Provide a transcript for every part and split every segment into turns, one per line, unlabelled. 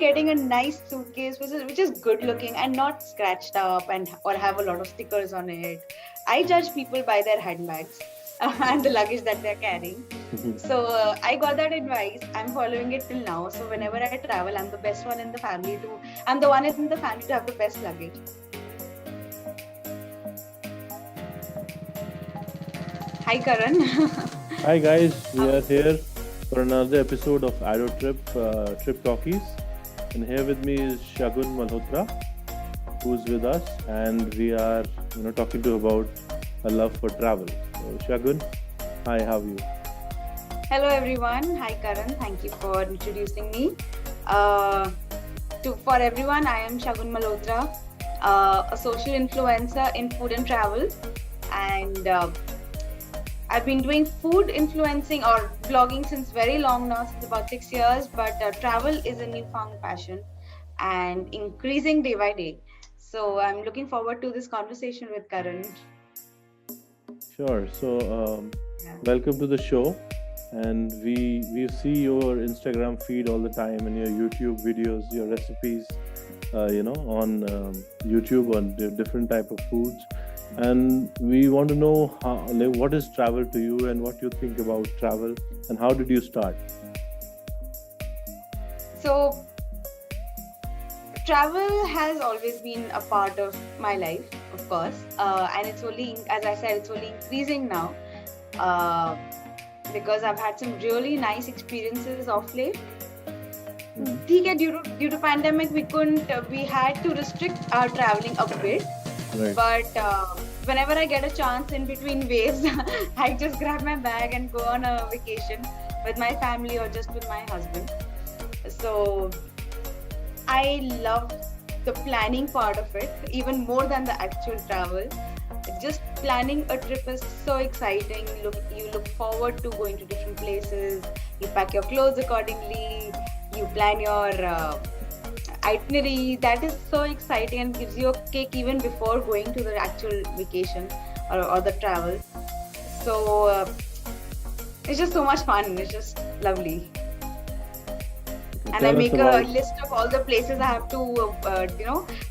getting a nice suitcase which is good looking and not scratched up and or have a lot of stickers on it. I judge people by their handbags and the luggage that they're carrying. So I got that advice. I'm following it till now. So whenever I travel, I'm the best one in the family to. I'm the one in the family to have the best luggage. Hi Karan.
Hi guys, we are here for another episode of Adotrip, Trip Talkies, and here with me is Shagun Malhotra, who's with us, and we are, talking to about a love for travel. So Shagun, hi, how are you?
Hello everyone. Hi Karan. Thank you for introducing me. Uh, for everyone, I am Shagun Malhotra, a social influencer in food and travel, and I've been doing food influencing or blogging since very long now, since about 6 years. But travel is a newfound passion and increasing day by day. So I'm looking forward to this conversation with Karan.
Sure. So
Yeah.
welcome to the show, and we see your Instagram feed all the time and your YouTube videos, your recipes, on YouTube on different type of foods. And we want to know what is travel to you and what you think about travel and how did you start?
So travel has always been a part of my life, of course, and it's only, as I said, it's only increasing now uh, because I've had some really nice experiences of late. ठीक है, due to pandemic we had to restrict our traveling a bit.
Right.
But whenever I get a chance in between waves, I just grab my bag and go on a vacation with my family or just with my husband. So I love the planning part of it, even more than the actual travel. Just planning a trip is so exciting. You look forward to going to different places. You pack your clothes accordingly. You plan your itinerary. That is so exciting and gives you a kick even before going to the actual vacation or the travel. So it's just so much fun. It's just lovely. And I make a list of all the places I have to,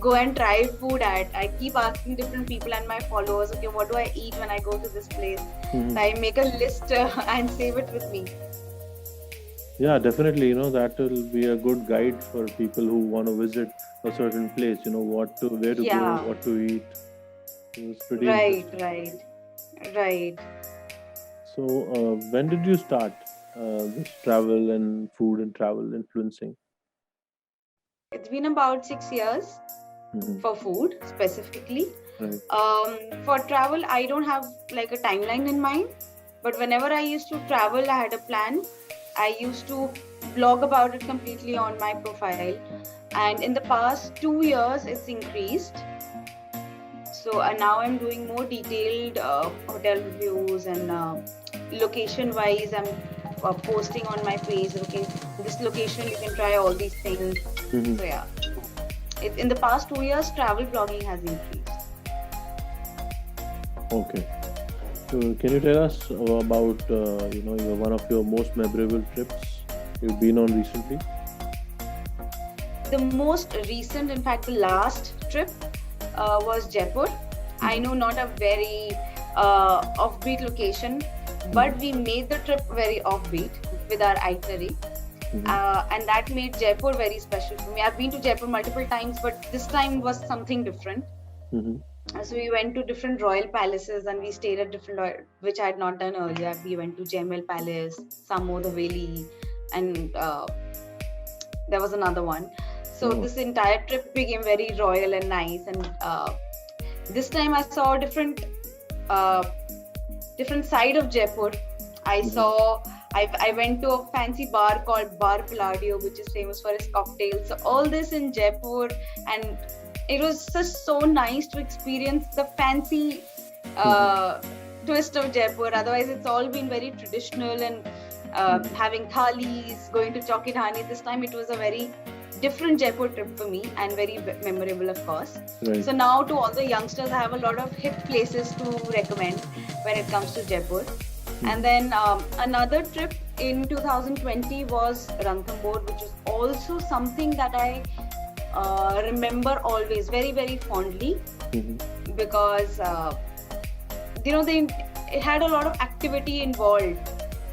go and try food at. I keep asking different people and my followers, okay, what do I eat when I go to this place? So I make a list and save it with me.
Yeah, definitely. That will be a good guide for people who want to visit a certain place. Where to go, what to eat. It's pretty interesting.
Right.
So, when did you start this travel and food and travel influencing?
It's been about 6 years for food specifically.
Right.
For travel, I don't have like a timeline in mind, but whenever I used to travel, I had a plan. I used to blog about it completely on my profile, and in the past 2 years it's increased. So now I'm doing more detailed hotel reviews and location wise I'm posting on my page, okay, this location you can try all these things. So yeah, in the past 2 years travel blogging has increased.
Okay. So can you tell us about one of your most memorable trips you've been on recently?
The most recent, in fact, the last trip was Jaipur. I know not a very offbeat location, but we made the trip very offbeat with our itinerary. And that made Jaipur very special for me. I've been to Jaipur multiple times, but this time was something different. So we went to different royal palaces and we stayed at different, which I had not done earlier. We went to Jai Mahal Palace, Samod Haveli, and there was another one. So this entire trip became very royal and nice. And this time I saw a different side of Jaipur. I went to a fancy bar called Bar Palladio, which is famous for its cocktails. So all this in Jaipur, and it was just so nice to experience the fancy twist of Jaipur. Otherwise, it's all been very traditional and having thalis, going to Chowkidhani. This time it was a very different Jaipur trip for me and very memorable, of course.
Right.
So now to all the youngsters, I have a lot of hip places to recommend when it comes to Jaipur. And then another trip in 2020 was Ranthambore, which is also something that I remember always very, very fondly, because it had a lot of activity involved.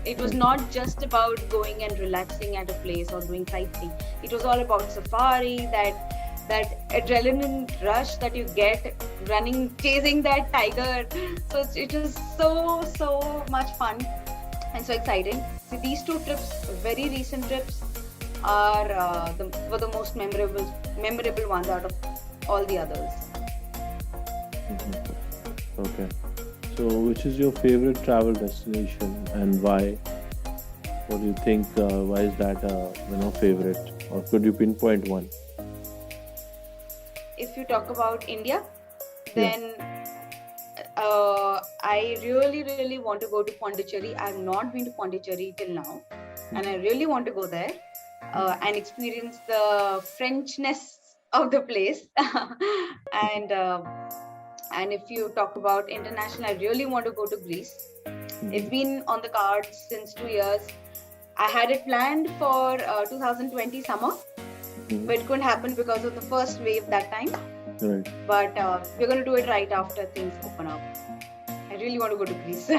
It was not just about going and relaxing at a place or doing sightseeing. It was all about safari, that adrenaline rush that you get running, chasing that tiger. So it was so much fun and so exciting. So these two trips, very recent trips, were the most memorable ones out of all the others.
Okay. So, which is your favorite travel destination and why? What do you think? Why is that favorite? Or could you pinpoint one?
If you talk about India, then I really want to go to Pondicherry. I've not been to Pondicherry till now, and I really want to go there and experience the Frenchness of the place. And if you talk about international, I really want to go to Greece. It's been on the cards since 2 years. I had it planned for 2020 summer, but it couldn't happen because of the first wave that time.
Right.
But we're going to do it right after things open up. I really want to go to Greece.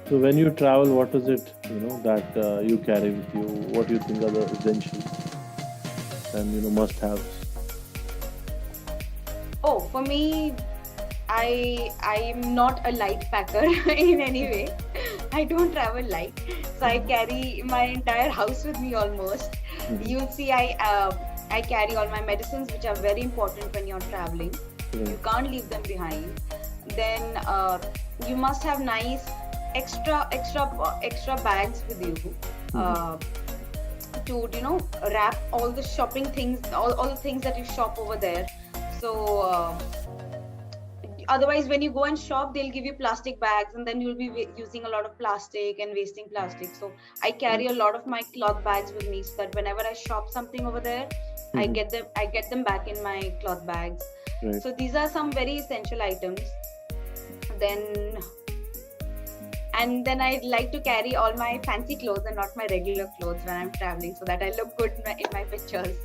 So when you travel, what is it that you carry with you? What do you think are the essentials and must-haves?
Oh, for me, I'm not a light packer in any way. I don't travel light, so I carry my entire house with me almost. You'll see I carry all my medicines, which are very important when you're traveling. You can't leave them behind. Then you must have nice extra bags with you to wrap all the shopping things, all the things that you shop over there. So otherwise, when you go and shop, they'll give you plastic bags, and then you'll be using a lot of plastic and wasting plastic. So I carry a lot of my cloth bags with me, so that whenever I shop something over there, I get them back in my cloth bags.
Right.
So these are some very essential items. Then I like to carry all my fancy clothes and not my regular clothes when I'm traveling, so that I look good in my pictures.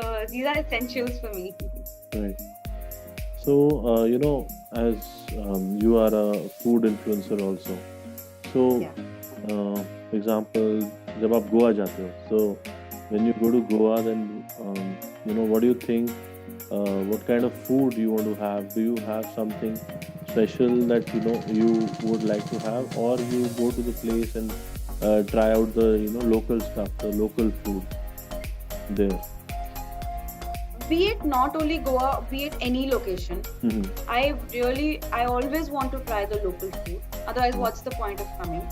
So these are essentials for me.
Right. So, as you are a food influencer also. So, for example, जब आप गोवा जाते हो, so when you go to Goa, then what do you think? What kind of food you want to have? Do you have something special that you would like to have, or you go to the place and try out the local stuff, the local food there?
Be it not only Goa, be it any location, I always want to try the local food. Otherwise, what's the point of coming?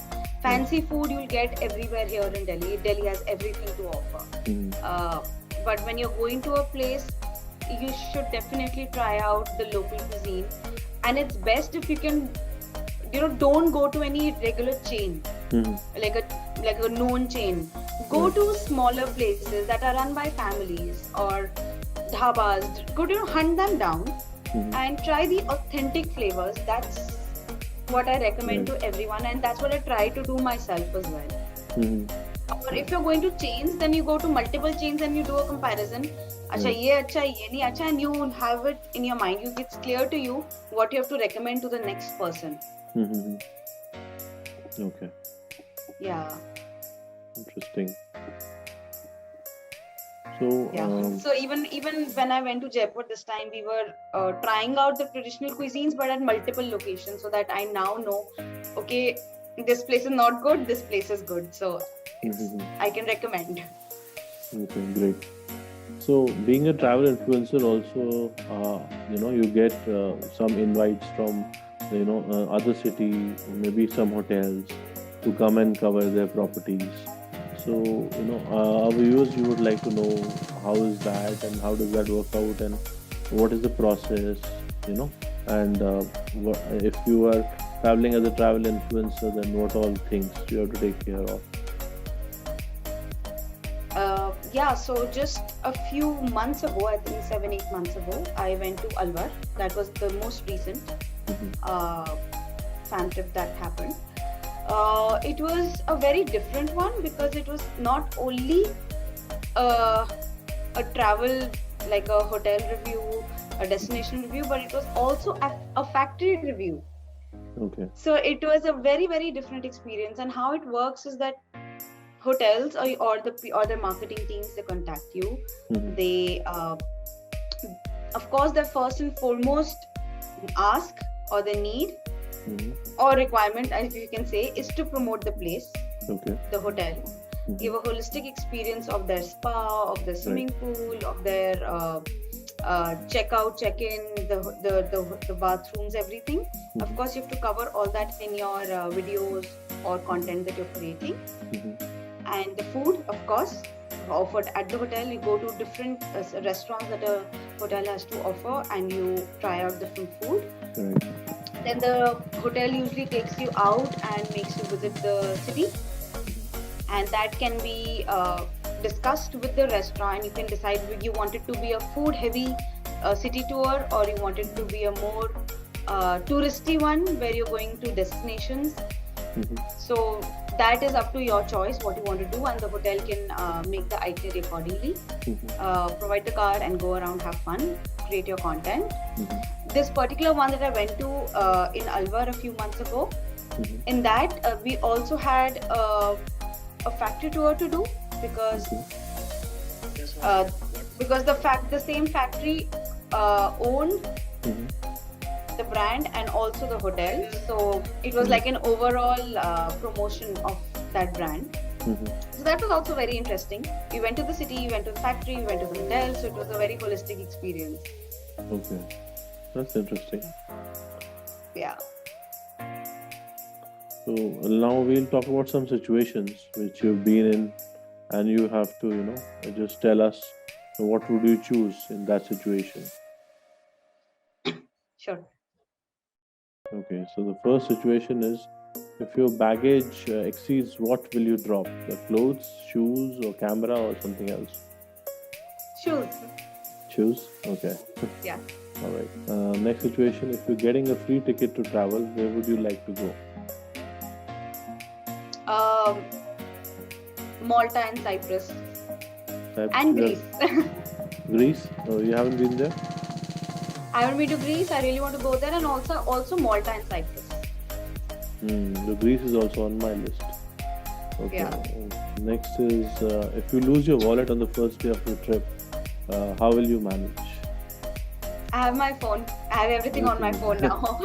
Fancy food you'll get everywhere here in Delhi. Delhi has everything to offer. But when you're going to a place, you should definitely try out the local cuisine. And it's best if you can, don't go to any regular chain, like a known chain. Go to smaller places that are run by families or dhabas. Go to hunt them down and try the authentic flavors. That's what I recommend to everyone, and that's what I try to do myself as well. Or if you're going to chains, then you go to multiple chains and you do a comparison. Acha, ye acha, ye nahi acha, and you have it in your mind. It's clear to you what you have to recommend to the next person.
Okay.
Yeah.
Interesting. So
so even when I went to Jaipur this time, we were trying out the traditional cuisines, but at multiple locations, so that I now know, okay, this place is not good, this place is good. So I can recommend.
Okay, great. So being a travel influencer also, you get some invites from other city, maybe some hotels to come and cover their properties. So, our viewers, you would like to know how is that and how does that work out and what is the process, and if you are traveling as a travel influencer, then what all things you have to take care of.
So just a few months ago, I think 7-8 months ago, I went to Alwar. That was the most recent fan trip that happened. It was a very different one because it was not only uh, a travel, like a hotel review, a destination review, but it was also a factory review.
Okay.
So it was a very, very different experience. And how it works is that hotels or the marketing teams, they contact you.
Mm-hmm.
They of course, the first and foremost ask or the need
Mm-hmm.
or requirement, as you can say, is to promote the place,
Okay.
the hotel,
Mm-hmm.
give a holistic experience of their spa, of their swimming pool, of their check-out, check-in, the bathrooms, everything.
Mm-hmm.
Of course, you have to cover all that in your videos or content that you're creating.
Mm-hmm.
And the food, of course, offered at the hotel. You go to different restaurants that a hotel has to offer, and you try out different food.
Right.
Then the hotel usually takes you out and makes you visit the city, and that can be discussed with the restaurant. You can decide whether you want it to be a food heavy city tour, or you want it to be a more touristy one where you're going to destinations.
Mm-hmm.
So that is up to your choice what you want to do, and the hotel can make the itinerary accordingly.
Mm-hmm.
Provide the car and go around, have fun, create your content.
Mm-hmm.
This particular one that I went to in Alwar a few months ago,
Mm-hmm.
in that we also had a factory tour to do because the same factory owned
Mm-hmm.
the brand and also the hotel. So it was like an overall promotion of that brand.
Mm-hmm.
So that was also very interesting. We went to the city, we went to the factory, we went to the hotel. So it was a very holistic experience.
Okay. That's interesting.
Yeah.
So now we'll talk about some situations which you've been in, and you have to, just tell us what would you choose in that situation.
Sure.
Okay, so the first situation is if your baggage exceeds, what will you drop? The clothes, shoes, or camera, or something else?
Shoes.
Shoes? Okay.
Yeah.
All right. Next situation, if you're getting a free ticket to travel, where would you like to go?
Malta and Cyprus.
Type-
And
yeah,
Greece.
Greece? Oh, you haven't been there?
I haven't been to Greece. I really want to go there, and also Malta and Cyprus.
The Greece is also on my list. Okay.
Yeah.
Next is if you lose your wallet on the first day of your trip, how will you manage?
I have my phone. I have everything on my phone now.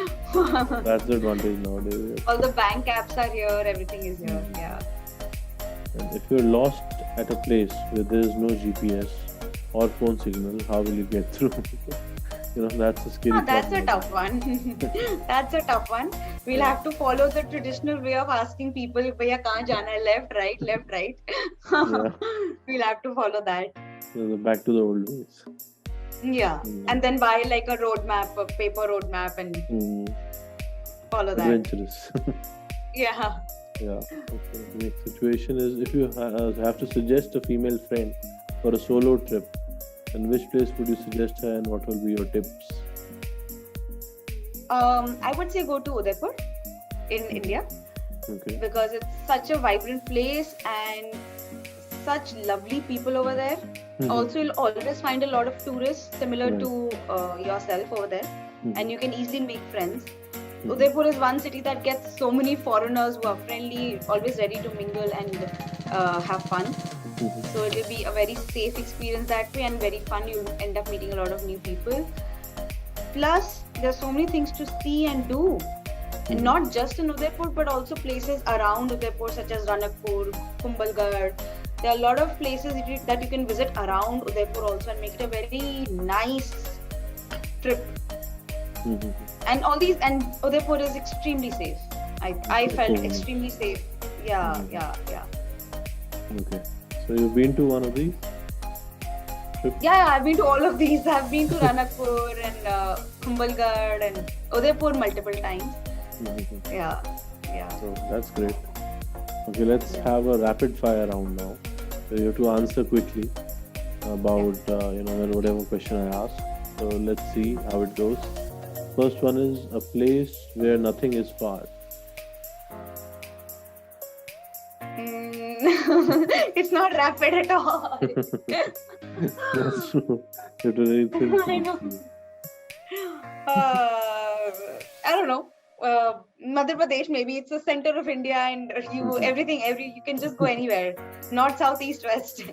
That's the advantage nowadays.
All the bank apps are here. Everything is here. Yeah.
And if you're lost at a place where there is no GPS or phone signal, how will you get through? That's a scary
That's a
problem.
tough one. That's a tough one. We'll have to follow the traditional way of asking people, "Bhaiya, kahan jana hai? Left, right, left, right."
Yeah.
We'll have to follow that.
So back to the old ways.
Yeah. And then buy like a roadmap, a paper roadmap, and follow that.
Adventurous.
Yeah.
Yeah. Okay. The next situation is if you have to suggest a female friend for a solo trip, and which place would you suggest her, and what will be your tips?
I would say go to Udaipur in India
Okay.
because it's such a vibrant place and such lovely people over there. Also, you'll always find a lot of tourists similar
Right.
to yourself over there,
Mhm.
and you can easily make friends. Udaipur is one city that gets so many foreigners who are friendly, always ready to mingle and have fun.
Mhm.
So it will be a very safe experience that way and very fun. You'll end up meeting a lot of new people. Plus, there's so many things to see and do. And not just in Udaipur, but also places around Udaipur, such as Ranakpur, Kumbhalgarh. There are a lot of places that you can visit around Udaipur also and make it a very nice trip.
Mhm.
And Udaipur is extremely safe. I felt extremely safe. Yeah.
Okay. So you've been to one of these trips?
Yeah, I've been to all of these. I've been to Ranakpur and Kumbhalgarh and Udaipur multiple times.
Mhm.
Yeah.
So that's great. Okay, let's have a rapid fire round now. So you have to answer quickly about whatever question I ask. So let's see how it goes. First one is a place where nothing is far.
It's not rapid at all.
That's true. It really thinks.
I know. I don't know. Madhya Pradesh, maybe it's the center of India, and you can just go anywhere. North, south, east, west.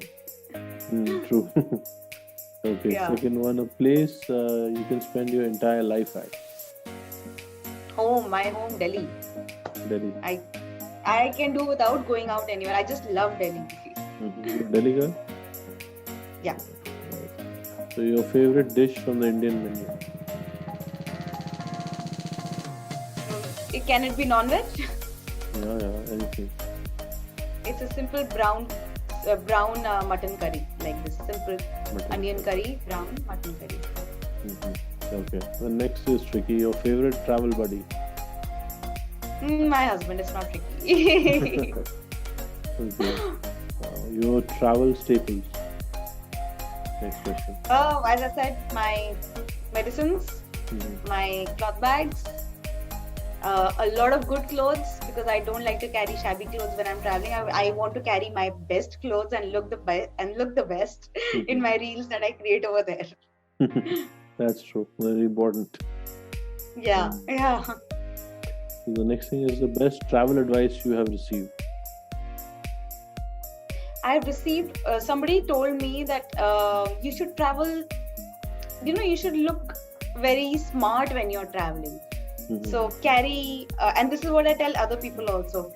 True. Okay,
Yeah.
second one, a place you can spend your entire life at.
My home, Delhi.
Delhi.
I can do without going out anywhere. I just love Delhi.
You're a Delhi girl?
Yeah.
So your favorite dish from the Indian menu?
Can it be non-veg?
Yeah, anything.
It's a simple brown mutton curry, like this simple onion curry, brown mutton curry.
Okay. The next is tricky. Your favorite travel buddy?
My husband is not tricky.
Okay. Your travel staples? Next question.
As I said, my medicines, my cloth bags, a lot of good clothes, because I don't like to carry shabby clothes when I'm traveling. I want to carry my best clothes and look the best in my reels that I create over there.
That's true. Very important.
Yeah.
So the next thing is the best travel advice you have received.
I've received, somebody told me that you should travel, you should look very smart when you're traveling. So carry, and this is what I tell other people also,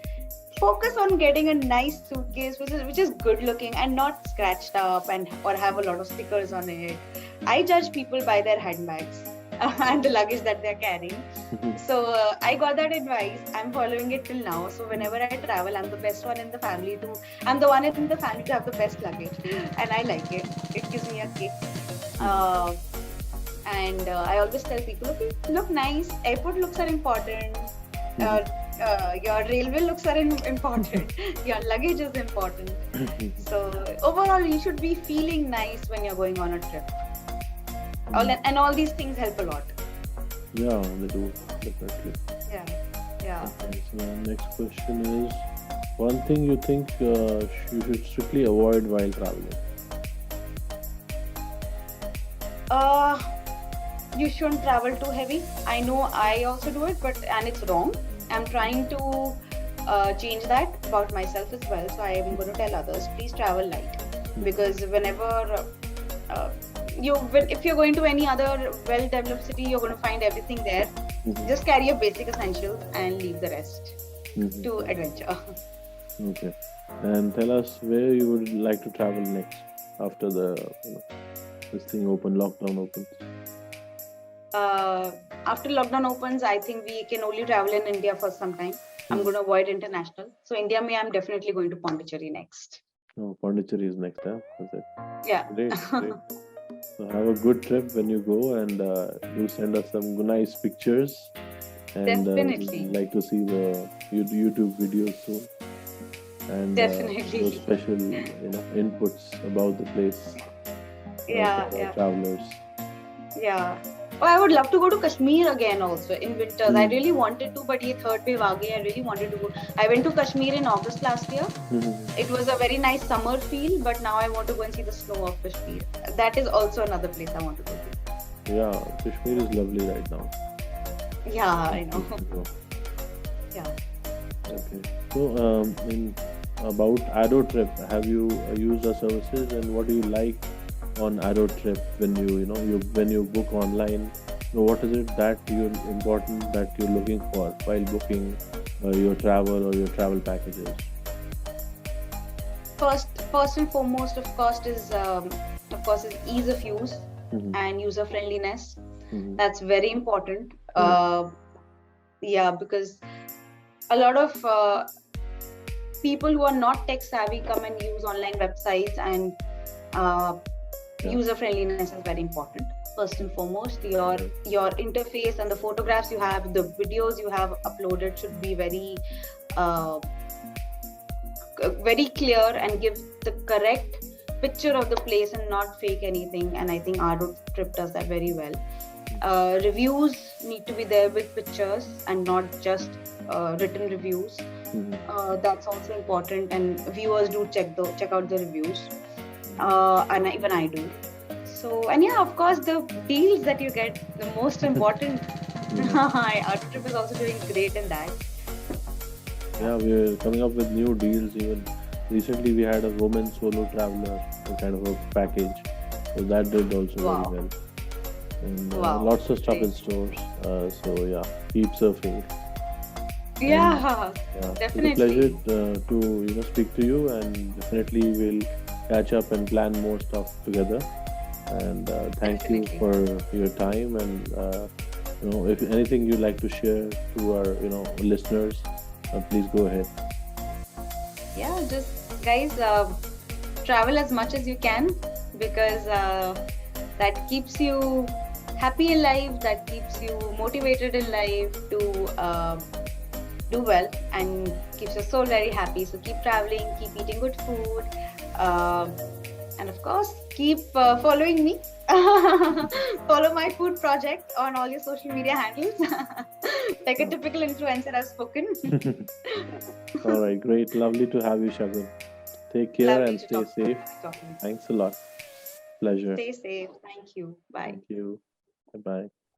focus on getting a nice suitcase which is good looking and not scratched up or have a lot of stickers on it. I judge people by their handbags and the luggage that they're carrying. So I got that advice. I'm following it till now. So whenever I travel, I'm the best one in the family to have the best luggage, and I like it. It gives me a kick. And I always tell people, okay, look nice. Airport looks are important. Your railway looks are important. Your luggage is important. So overall, you should be feeling nice when you're going on a trip. And all these things help a lot.
Yeah, they do, definitely.
Yeah.
Okay, so next question is, one thing you think you should strictly avoid while traveling?
You shouldn't travel too heavy. I know I also do it, and it's wrong. I'm trying to change that about myself as well. So I am going to tell others, please travel light, because whenever if you're going to any other well-developed city, you're going to find everything there. Just carry your basic essentials and leave the rest to adventure.
Okay. And tell us where you would like to travel next after this thing lockdown opens.
After lockdown opens, I think we can only travel in India for some time. I'm going to avoid international. So India, I'm definitely going to Pondicherry next.
Oh, Pondicherry is next, huh? That's it.
Yeah.
Great. So have a good trip when you go, and do send us some nice pictures. And
definitely.
Like to see the YouTube videos soon. And
definitely.
those special inputs about the place.
Yeah.
Travelers.
Yeah. Oh, I would love to go to Kashmir again also in winters. I really wanted to, but ye third wave aa gayi. I really wanted to go. I went to Kashmir in August last year. It was a very nice summer feel, but now I want to go and see the snow of Kashmir. That is also another place I want to go to.
Yeah, Kashmir is lovely right now.
Yeah, I know. Yeah.
Okay. So, about Adotrip, have you used our services, and what do you like on Adotrip when you book online? What is it that you're looking for while booking your travel or your travel packages?
First and foremost, of course, is ease of use and user friendliness. That's very important. Because a lot of people who are not tech savvy come and use online websites, and user friendliness is very important. First and foremost, your interface and the photographs you have, the videos you have uploaded should be very very clear and give the correct picture of the place and not fake anything. And I think Adotrip does that very well. Reviews need to be there with pictures and not just written reviews.
Mhm.
That's also important, and viewers do check out the reviews, and even I do. So, and yeah, of course, the deals that you get, the most important.
Mhm.
Adotrip is also doing great in that. Yeah.
Yeah, we're coming up with new deals. Even recently, we had a woman solo traveler kind of a package, so that did also very
Wow.
well. And
Wow.
lots of stuff
Great.
in stores. So yeah, keep surfing. And
Yeah.
yeah, it's a pleasure
Definitely.
to speak to you, and definitely we'll catch up and plan more stuff together. And thank you
Definitely.
for your time. And if anything you'd like to share to our listeners, please go ahead.
Yeah. Just guys, travel as much as you can, because that keeps you happy in life. That keeps you motivated in life to do well, and keeps your soul very happy. So keep traveling, keep eating good food, um, and of course, keep following me. Follow my food project on all your social media handles. Like a
Yeah.
typical influencer, I've spoken.
All right, great, lovely to have you, Shagun. Take care
Lovely
and
to
stay safe.
talking.
Thanks a lot. Pleasure.
Stay safe. Thank you. Bye.
Thank you. Bye bye.